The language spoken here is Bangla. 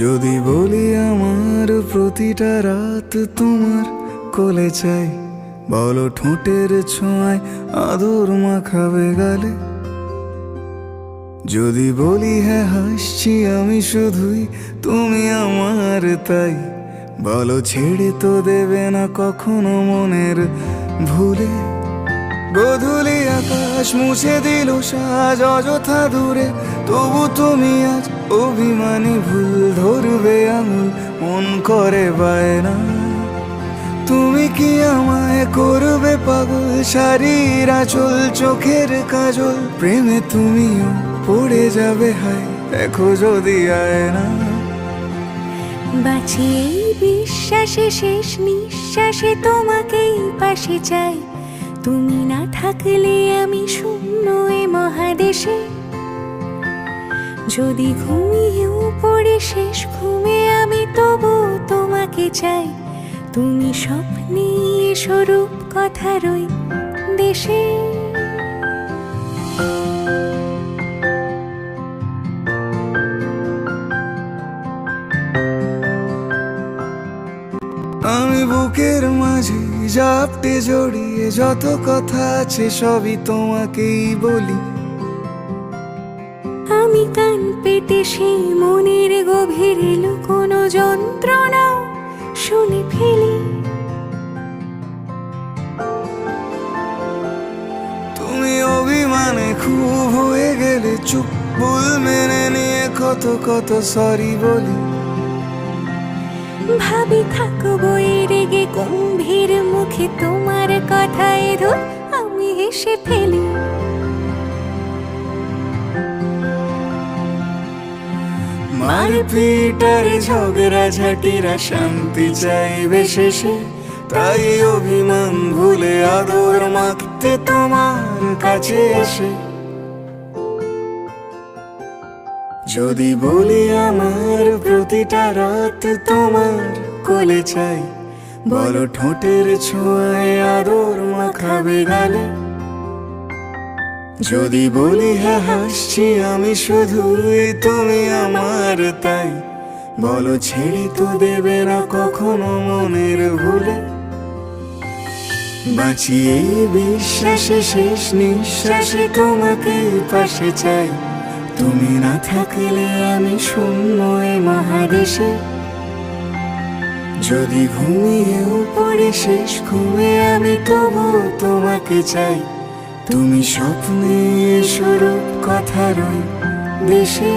যদি বলি আমার প্রতিটা রাত তোমার কোলে চাই, বলো ঠোঁটের ছোঁয়ায় আদর মাখাবে গালে। যদি বলি হ্যাঁ হাসছি আমি শুধুই, তুমি আমার তাই, বলো ছেড়ে তো দেবে না কখনো মনের ভুলে। গোধূলি আকাশ মুছে দিল সাজ অযথা দূরে, তবু তুমি আজ অভিমানী ভুল ধরবে আঙুল, মন করে বায়না। তুমি কি আমায় করবে পাগল, শাড়ির আঁচল চোখের কাজল, প্রেমে তুমিও পড়ে যাবে হায় দেখো যদি আয়না। বাঁচি এই বিশ্বাসে শেষ নিঃশ্বাসে তোমাকেই পাশে চাই, তুমি না থাকলে আমি শূন্য এ মহাদেশে। যদি ঘুমিয়েও পড়ে শেষ ঘুমে আমি তবু তোমাকে চাই, তুমি স্বপ্নে স্বরূপ কথার ওই দেশে। আমি বুকের মাঝে জাপটে জড়িয়ে যত কথা আছে সবই তোমাকেই বলি। আমি কান পেতে সেই মনের গভীরে লুকোনো যন্ত্রণা শুনে ফেলি। তুমি অভিমানে খুব হয়ে গেলে চুপ, ভুল মেনে নিয়ে কত কত সরি বলি। ভাবি থাকবো এই রেগে গম্ভীর মুখে তোমার কথায় ধর আমি হেসে ফেলি। মারপিট আর ঝগড়া ঝাঁটিরা শান্তি চাইবে শেষে, তাই অভিমান ভুলে আদর মাখতে তোমার কাছে এসে। যদি বলি আমার প্রতিটা রাত তোমার কোলে চাই, বলো ঠোঁটের ছোঁয়ায় আদর মাখাবে গালে। যদি বলি হ্যাঁ হাসছি আমি শুধুই, তুমি আমার তাই, বলো ছেড়ে তো দেবে না কখনো মনের ভুলে। বাঁচি এই বিশ্বাসে শেষ নিঃশ্বাসে তোমাকে পাশে চাই, তুমি না থাকলে আমি শূন্য এ মহাদেশে। যদি ঘুমিয়েও পড়ে শেষ ঘুমে আমি তবু তোমাকে চাই, তুমি স্বপ্নে স্বরূপ কথার ওই দেশে।